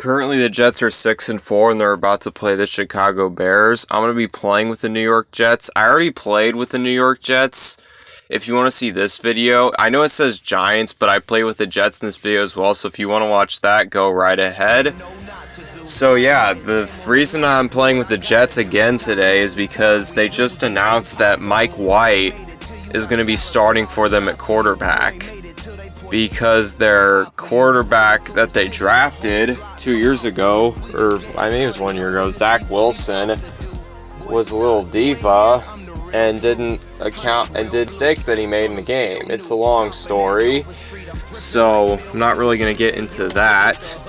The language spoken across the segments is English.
Currently, the Jets are 6-4, and they're about to play the Chicago Bears. I'm going to be playing with the New York Jets. I already played with the New York Jets. If you want to see this video, I know it says Giants, but I play with the Jets in this video as well, so if you want to watch that, go right ahead. So yeah, the reason I'm playing with the Jets again today is because they just announced that Mike White is going to be starting for them at quarterback. Because their quarterback that they drafted 2 years ago, or I think it was 1 year ago, Zach Wilson, was a little diva and didn't account and did mistakes that he made in the game. It's a long story, so I'm not really going to get into that.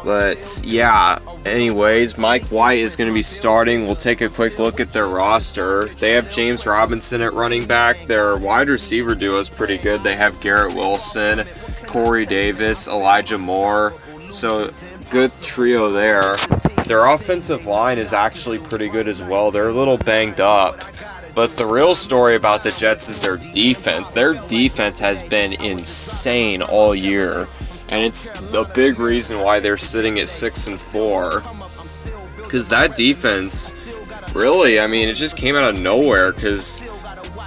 But yeah, anyways, Mike White is going to be starting. We'll take a quick look at their roster. They have James Robinson at running back. Their wide receiver duo is pretty good. They have Garrett Wilson, Corey Davis, Elijah Moore. So good trio there. Their offensive line is actually pretty good as well. They're a little banged up. But the real story about the Jets is their defense. Their defense has been insane all year. And it's a big reason why they're sitting at 6-4. Because that defense, really, I mean, it just came out of nowhere. Because,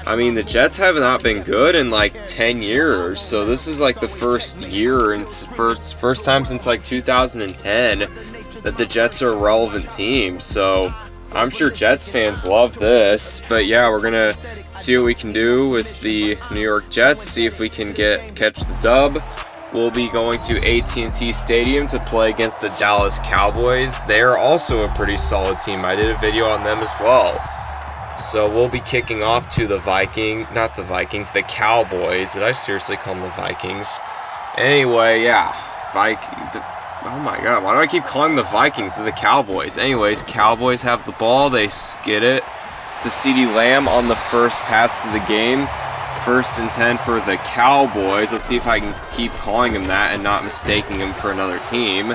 I mean, the Jets have not been good in like 10 years. So this is like the first year and first time since like 2010 that the Jets are a relevant team. So I'm sure Jets fans love this. But yeah, we're going to see what we can do with the New York Jets. See if we can catch the dub. We'll be going to AT&T Stadium to play against the Dallas Cowboys. They're also a pretty solid team. I did a video on them as well. So we'll be kicking off to the the Cowboys. Did I seriously call them the Vikings? Anyway, yeah. Oh my god, why do I keep calling them the Vikings? They're the Cowboys. Anyways, Cowboys have the ball. They get it to CeeDee Lamb on the first pass of the game. 1st and 10 for the Cowboys. Let's see if I can keep calling him that and not mistaking him for another team.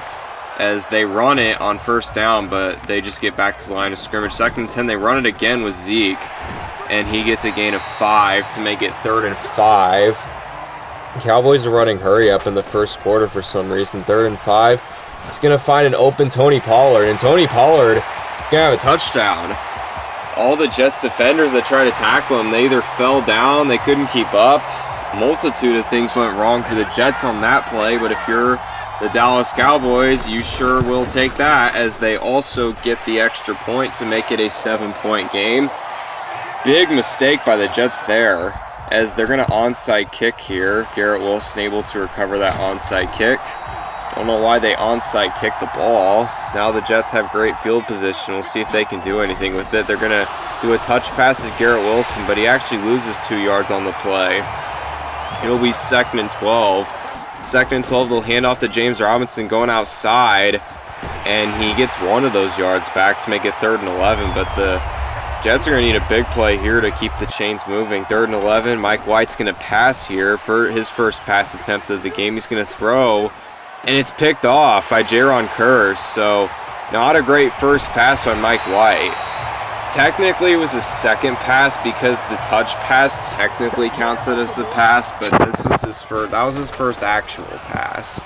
As they run it on 1st down, but they just get back to the line of scrimmage. 2nd and 10, they run it again with Zeke. And he gets a gain of 5 to make it 3rd and 5. Cowboys are running hurry up in the first quarter for some reason. 3rd and 5. He's going to find an open Tony Pollard. And Tony Pollard is going to have a touchdown. All the Jets defenders that tried to tackle him, they either fell down, they couldn't keep up. Multitude of things went wrong for the Jets on that play, but if you're the Dallas Cowboys, you sure will take that, as they also get the extra point to make it a 7-point game. Big mistake by the Jets there, as they're going to onside kick here. Garrett Wilson able to recover that onside kick. Don't know why they onside kick the ball. Now the Jets have great field position. We'll see if they can do anything with it. They're going to do a touch pass to Garrett Wilson, but he actually loses 2 yards on the play. It'll be 2nd and 12. 2nd and 12, they'll hand off to James Robinson going outside, and he gets 1 of those yards back to make it 3rd and 11, but the Jets are going to need a big play here to keep the chains moving. 3rd and 11, Mike White's going to pass here for his first pass attempt of the game. He's going to throw, and it's picked off by Jaron Kearse, so not a great first pass by Mike White. Technically, it was a second pass because the touch pass technically counts it as a pass, but that was his first actual pass.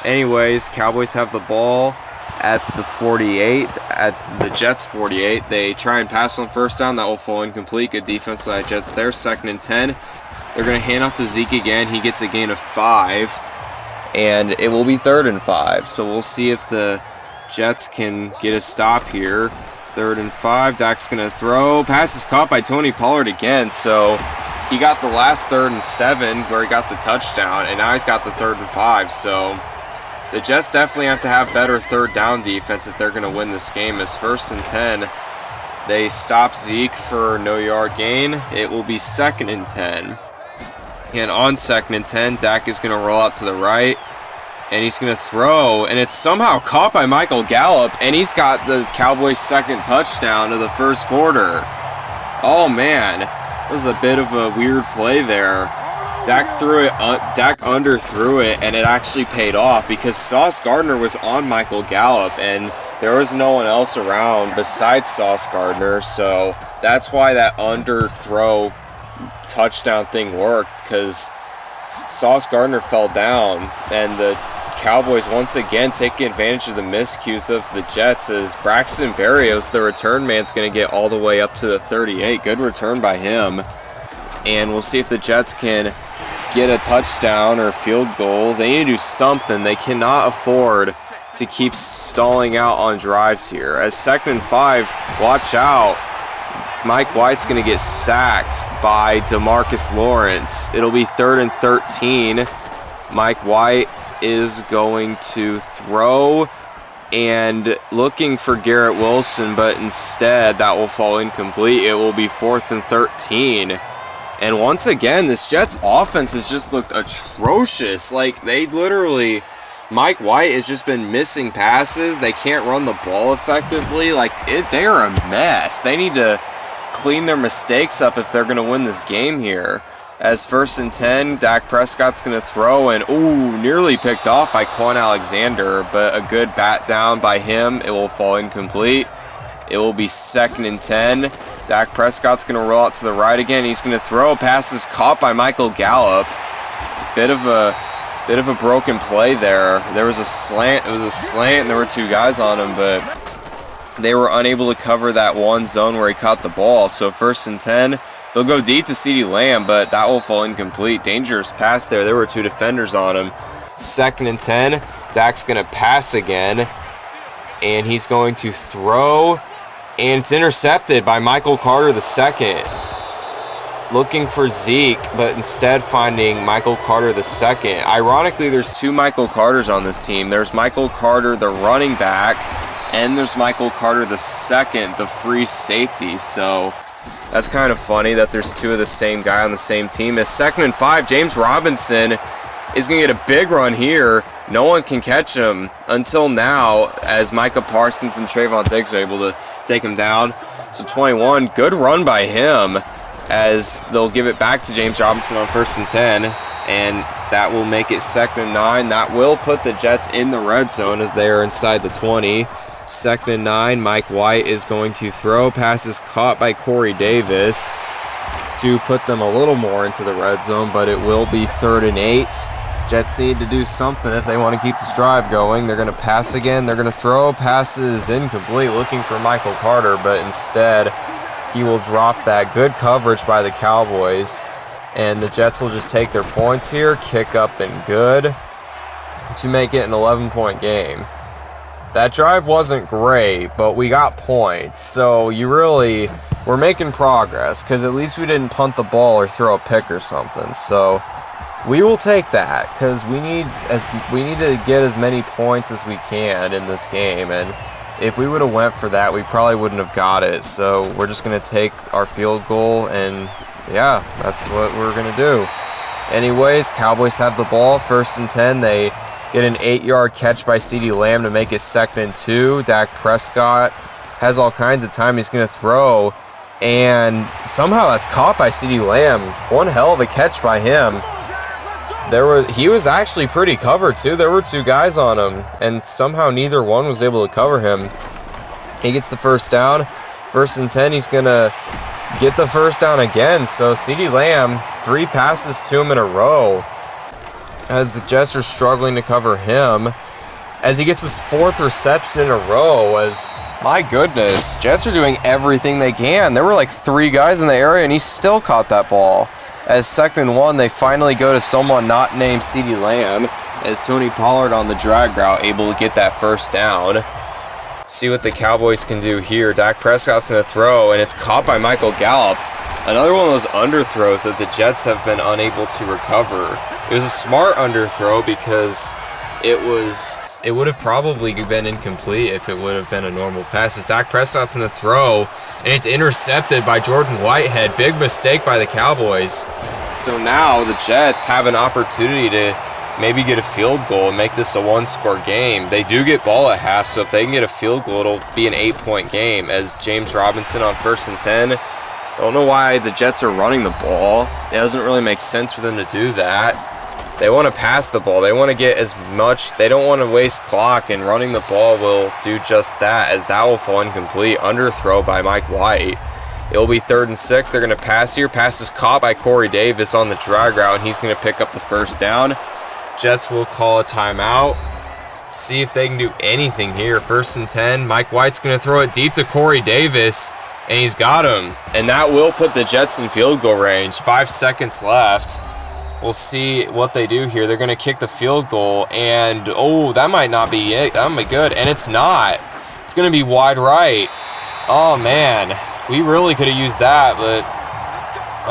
Anyways, Cowboys have the ball at the 48, at the Jets 48. They try and pass on 1st down. That will fall incomplete. Good defense by the Jets there. 2nd and 10. They're going to hand off to Zeke again. He gets a gain of 5. And it will be 3rd and 5. So we'll see if the Jets can get a stop here. 3rd and 5. Dak's going to throw. Pass is caught by Tony Pollard again. So he got the last 3rd and 7 where he got the touchdown. And now he's got the 3rd and 5. So the Jets definitely have to have better 3rd down defense if they're going to win this game. As 1st and 10, they stop Zeke for no yard gain. It will be 2nd and 10. And on 2nd and 10, Dak is going to roll out to the right. And he's going to throw. And it's somehow caught by Michael Gallup. And he's got the Cowboys' 2nd touchdown of the first quarter. Oh, man. This is a bit of a weird play there. Dak underthrew it, and it actually paid off because Sauce Gardner was on Michael Gallup. And there was no one else around besides Sauce Gardner. So that's why that underthrow touchdown thing worked, because Sauce Gardner fell down and the Cowboys once again taking advantage of the miscues of the Jets as Braxton Berrios, the return man's going to get all the way up to the 38. Good return by him. And we'll see if the Jets can get a touchdown or a field goal. They need to do something. They cannot afford to keep stalling out on drives here. As 2nd and 5, watch out. Mike White's going to get sacked by DeMarcus Lawrence. It'll be 3rd and 13. Mike White is going to throw and looking for Garrett Wilson, but instead that will fall incomplete. It will be 4th and 13. And once again, this Jets offense has just looked atrocious. Like, they literally, Mike White has just been missing passes. They can't run the ball effectively. Like, they are a mess. They need to clean their mistakes up if they're going to win this game here. As 1st and 10, Dak Prescott's going to throw, and nearly picked off by Quan Alexander, but a good bat down by him. It will fall incomplete. It will be 2nd and 10. Dak Prescott's going to roll out to the right again. He's going to throw. Pass is caught by Michael Gallup. Bit of a broken play there. There was a slant. It was a slant, and there were 2 guys on him, but they were unable to cover that one zone where he caught the ball. So 1st and 10. They'll go deep to CeeDee Lamb, but that will fall incomplete. Dangerous pass there. There were 2 defenders on him. 2nd and 10. Dak's going to pass again, and he's going to throw, and it's intercepted by Michael Carter II. Looking for Zeke, but instead finding Michael Carter II. Ironically, there's 2 Michael Carters on this team. There's Michael Carter, the running back, and there's Michael Carter II, the free safety. So that's kind of funny that there's 2 of the same guy on the same team. As 2nd and 5, James Robinson is going to get a big run here. No one can catch him until now, as Micah Parsons and Trayvon Diggs are able to take him down. So 21, good run by him, as they'll give it back to James Robinson on 1st and 10, and that will make it 2nd and 9. That will put the Jets in the red zone as they are inside the 20. 2nd and 9, Mike White is going to throw. Pass is caught by Corey Davis to put them a little more into the red zone, but it will be 3rd and 8. Jets need to do something if they want to keep this drive going. They're going to pass again. They're going to throw. Passes incomplete, looking for Michael Carter, but instead he will drop that. Good coverage by the Cowboys, and the Jets will just take their points here. Kick up and good to make it an 11-point game. That drive wasn't great, but we got points, so we're making progress, because at least we didn't punt the ball or throw a pick or something. So we will take that, because we need to get as many points as we can in this game, and if we would have went for that, we probably wouldn't have got it. So we're just going to take our field goal, and yeah, that's what we're going to do. Anyways, Cowboys have the ball, 1st and 10. They get an 8-yard catch by CeeDee Lamb to make it 2nd and 2. Dak Prescott has all kinds of time. He's going to throw, and somehow that's caught by CeeDee Lamb. One hell of a catch by him. He was actually pretty covered too. There were 2 guys on him, and somehow neither one was able to cover him. He gets the 1st down. 1st and 10, he's going to get the 1st down again. So CeeDee Lamb, 3 passes to him in a row, as the Jets are struggling to cover him, as he gets his 4th reception in a row. As, my goodness, Jets are doing everything they can. There were like 3 guys in the area, and he still caught that ball. As 2nd and 1, they finally go to someone not named CeeDee Lamb, as Tony Pollard on the drag route able to get that 1st down. See what the Cowboys can do here. Dak Prescott's going to throw, and it's caught by Michael Gallup. Another one of those underthrows that the Jets have been unable to recover. It was a smart underthrow, because it would have probably been incomplete if it would have been a normal pass. As Dak Prescott's going to throw, and it's intercepted by Jordan Whitehead. Big mistake by the Cowboys. So now the Jets have an opportunity to maybe get a field goal and make this a 1-score game. They do get ball at half, so if they can get a field goal, it'll be an 8-point game. As James Robinson on 1st and 10. Don't know why the Jets are running the ball. It doesn't really make sense for them to do that. They want to pass the ball. They want to get as much. They don't want to waste clock, and running the ball will do just that, as that will fall incomplete. Underthrow by Mike White. It will be 3rd and 6. They're going to pass here. Pass is caught by Corey Davis on the drag route, and he's going to pick up the 1st down. Jets will call a timeout. See if they can do anything here. 1st and 10. Mike White's going to throw it deep to Corey Davis, and he's got him. And that will put the Jets in field goal range. 5 seconds left. We'll see what they do here. They're going to kick the field goal, and oh, that might not be it. That might be good, and it's not. It's going to be wide right. Oh, man. We really could have used that, but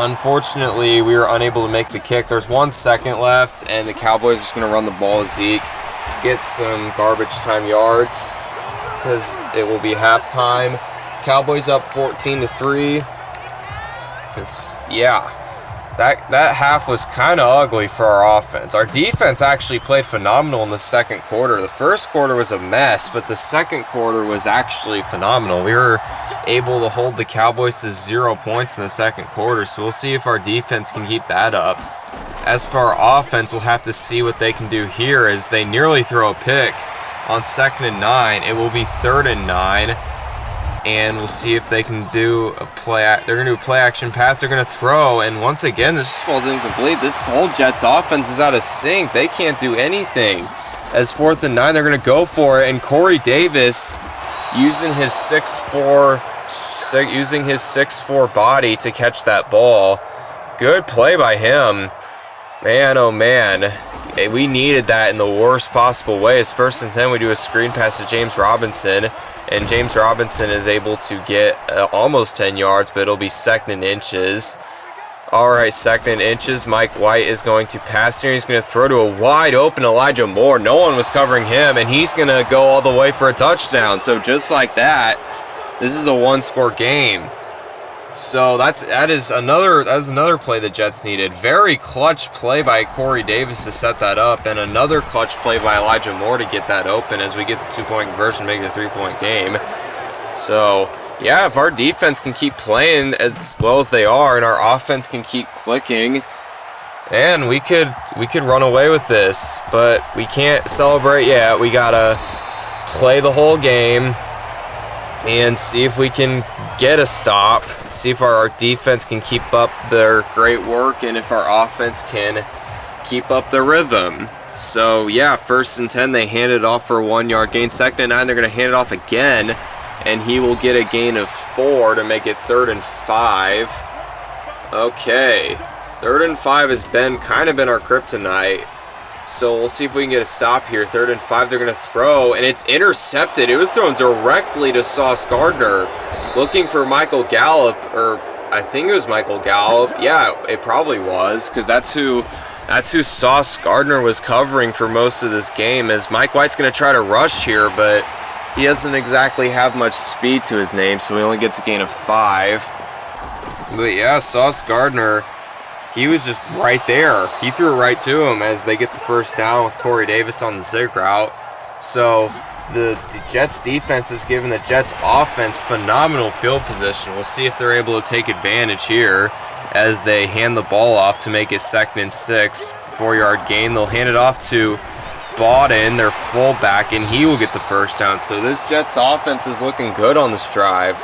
unfortunately, we were unable to make the kick. There's 1 second left, and the Cowboys are just going to run the ball to Zeke, get some garbage time yards, because it will be halftime. Cowboys up 14-3. Yeah. That half was kind of ugly for our offense. Our defense actually played phenomenal in the second quarter. The first quarter was a mess, but the second quarter was actually phenomenal. We were able to hold the Cowboys to 0 points in the second quarter, so we'll see if our defense can keep that up. As for our offense, we'll have to see what they can do here as they nearly throw a pick on 2nd and 9. It will be 3rd and 9. And we'll see if they can do a play. They're going to do a play action pass. They're going to throw. And once again, this just falls incomplete. This whole Jets offense is out of sync. They can't do anything. As 4th and 9, they're going to go for it. And Corey Davis, using his 6'4" body to catch that ball. Good play by him. Man, oh man. We needed that in the worst possible way. As 1st and 10, we do a screen pass to James Robinson. And James Robinson is able to get almost 10 yards, but it'll be 2nd and inches. All right, 2nd and inches. Mike White is going to pass here. He's going to throw to a wide open Elijah Moore. No one was covering him, and he's going to go all the way for a touchdown. So just like that, this is a 1-score game. So that is another play the Jets needed. Very clutch play by Corey Davis to set that up, and another clutch play by Elijah Moore to get that open as we get the 2-point conversion, make it a 3-point game. So yeah, if our defense can keep playing as well as they are, and our offense can keep clicking, and we could run away with this. But we can't celebrate yet. We gotta play the whole game and see if we can get a stop, see if our defense can keep up their great work, and if our offense can keep up the rhythm. So yeah, 1st and 10, they hand it off for a 1-yard gain. 2nd and 9, they're going to hand it off again, and he will get a gain of 4 to make it 3rd and 5. Okay, 3rd and 5 has kind of been our kryptonite. So we'll see if we can get a stop here. 3rd and 5, they're going to throw, and it's intercepted. It was thrown directly to Sauce Gardner, looking for Michael Gallup, or I think it was Michael Gallup. Yeah, it probably was, because that's who Sauce Gardner was covering for most of this game. As Mike White's going to try to rush here, but he doesn't exactly have much speed to his name, so he only gets a gain of 5. But yeah, Sauce Gardner, he was just right there. He threw it right to him as they get the 1st down with Corey Davis on the zig route. So the Jets defense has given the Jets offense phenomenal field position. We'll see if they're able to take advantage here as they hand the ball off to make it 2nd and 6. 4-yard gain. They'll hand it off to Bawden, their fullback, and he will get the 1st down. So this Jets offense is looking good on this drive.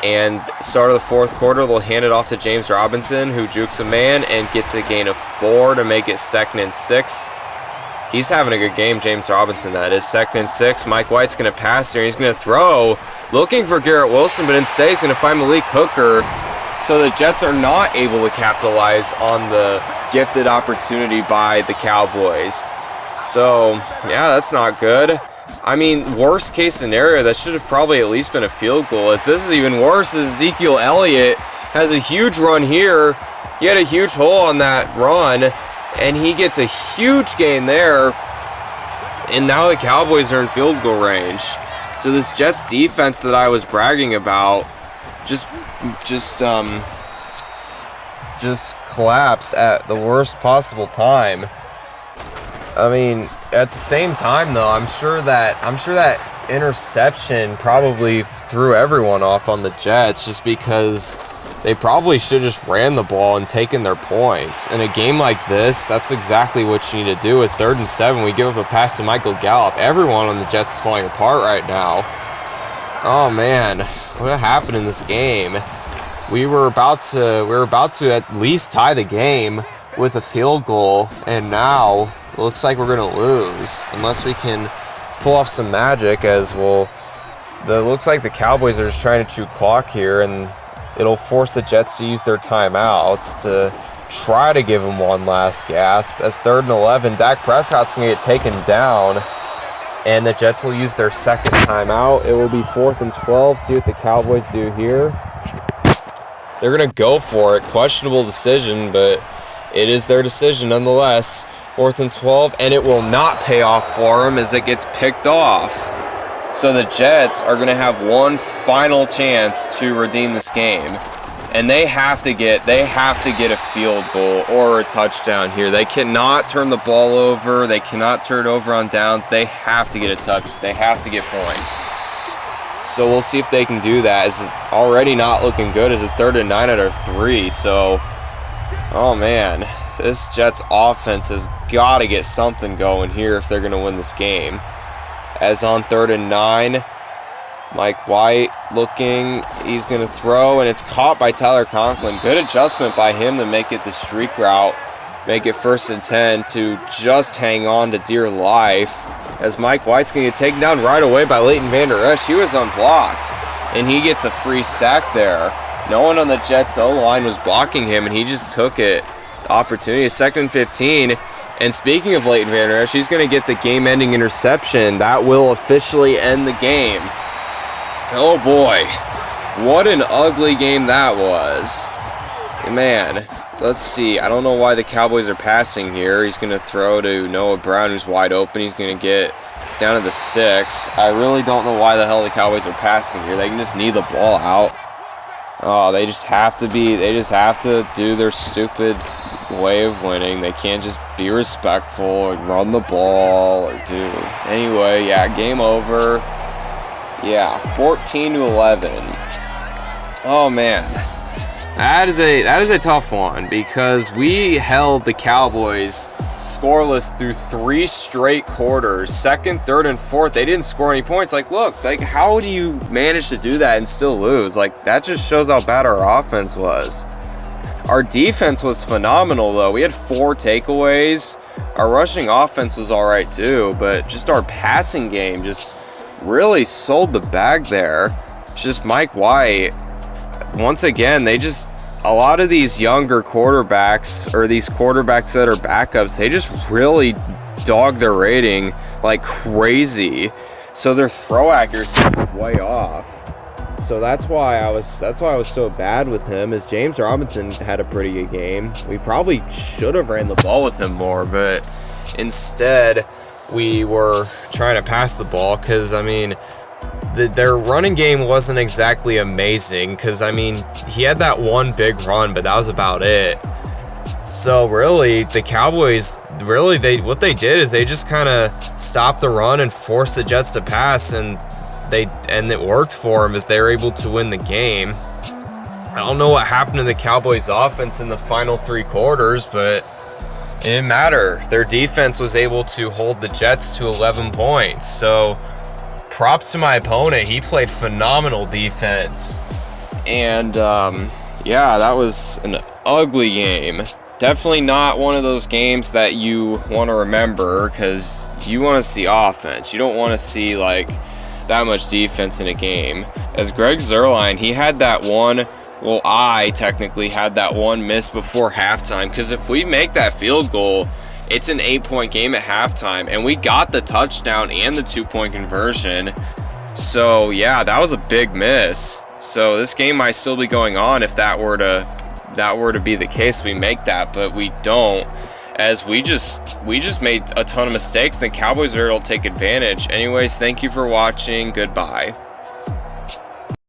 And start of the 4th quarter, they'll hand it off to James Robinson, who jukes a man and gets a gain of 4 to make it 2nd and 6. He's having a good game, James Robinson, that is. 2nd and 6. Mike White's going to pass there. He's going to throw, looking for Garrett Wilson, but instead he's going to find Malik Hooker. So the Jets are not able to capitalize on the gifted opportunity by the Cowboys. So, yeah, that's not good. I mean, worst case scenario, that should have probably at least been a field goal. As this is even worse, as Ezekiel Elliott has a huge run here. He had a huge hole on that run, and he gets a huge gain there. And now the Cowboys are in field goal range. So this Jets defense that I was bragging about just collapsed at the worst possible time. I mean, at the same time, though, I'm sure that interception probably threw everyone off on the Jets, just because they probably should have just ran the ball and taken their points. In a game like this, that's exactly what you need to do. Is 3rd and 7, we give up a pass to Michael Gallup. Everyone on the Jets is falling apart right now. Oh man, what happened in this game? We were about to at least tie the game with a field goal, and now looks like we're going to lose unless we can pull off some magic, as well. Looks like the Cowboys are just trying to chew clock here, and it'll force the Jets to use their timeouts to try to give them one last gasp. As 3rd and 11, Dak Prescott's going to get taken down, and the Jets will use their second timeout. It will be 4th and 12. See what the Cowboys do here. They're going to go for it. Questionable decision, but it is their decision nonetheless. 4th and 12, and it will not pay off for them as it gets picked off. So the Jets are going to have one final chance to redeem this game. And they have to get a field goal or a touchdown here. They cannot turn the ball over. They cannot turn it over on downs. They have to get a touch. They have to get points. So we'll see if they can do that. It's already not looking good as it's 3rd and 9 out of 3. So, oh man, this Jets offense has got to get something going here if they're going to win this game. As on 3rd and 9, Mike White looking, he's going to throw, and it's caught by Tyler Conklin. Good adjustment by him to make it the streak route, make it 1st and 10 to just hang on to dear life. As Mike White's going to get taken down right away by Leighton Vander Esch. He was unblocked, and he gets a free sack there. No one on the Jets O-line was blocking him, and he just took it. Opportunity, 2nd and 15. And speaking of Leighton Vander Esch, he's going to get the game-ending interception. That will officially end the game. Oh boy, what an ugly game that was. Man, let's see. I don't know why the Cowboys are passing here. He's going to throw to Noah Brown, who's wide open. He's going to get down to the 6. I really don't know why the hell the Cowboys are passing here. They can just need the ball out. Oh, they just have to do their stupid way of winning. They can't just be respectful and run the ball or do. Anyway, yeah, game over. Yeah, 14-11. Oh man, that is a tough one because we held the Cowboys scoreless through 3 straight quarters. 2nd, 3rd, and 4th, they didn't score any points. Like, look, like how do you manage to do that and still lose? Like, that just shows how bad our offense was. Our defense was phenomenal though. We had 4 takeaways. Our rushing offense was all right too, but just our passing game just really sold the bag there. It's just Mike White. Once again, a lot of these younger quarterbacks, or these quarterbacks that are backups, they just really dog their rating like crazy. So their throw accuracy is way off. So that's why I was so bad with him. As James Robinson had a pretty good game. We probably should have ran the ball with him more, but instead we were trying to pass the ball because, I mean, their running game wasn't exactly amazing because, I mean, he had that one big run, but that was about it. So really, the Cowboys, what they did is they just kind of stopped the run and forced the Jets to pass, and it worked for them as they were able to win the game. I don't know what happened to the Cowboys offense in the final 3 quarters, but it didn't matter. Their defense was able to hold the Jets to 11 points. So props to my opponent. He played phenomenal defense. And yeah, that was an ugly game. Definitely not one of those games that you want to remember because you want to see offense. You don't want to see like that much defense in a game. As Greg Zuerlein, he had that one. Well, I technically had that one miss before halftime because if we make that field goal, it's an 8-point game at halftime, and we got the touchdown and the 2-point conversion. So yeah, that was a big miss. So this game might still be going on if that were to be the case. We make that, but we don't, as we just made a ton of mistakes. The Cowboys are able to take advantage. Anyways, thank you for watching. Goodbye.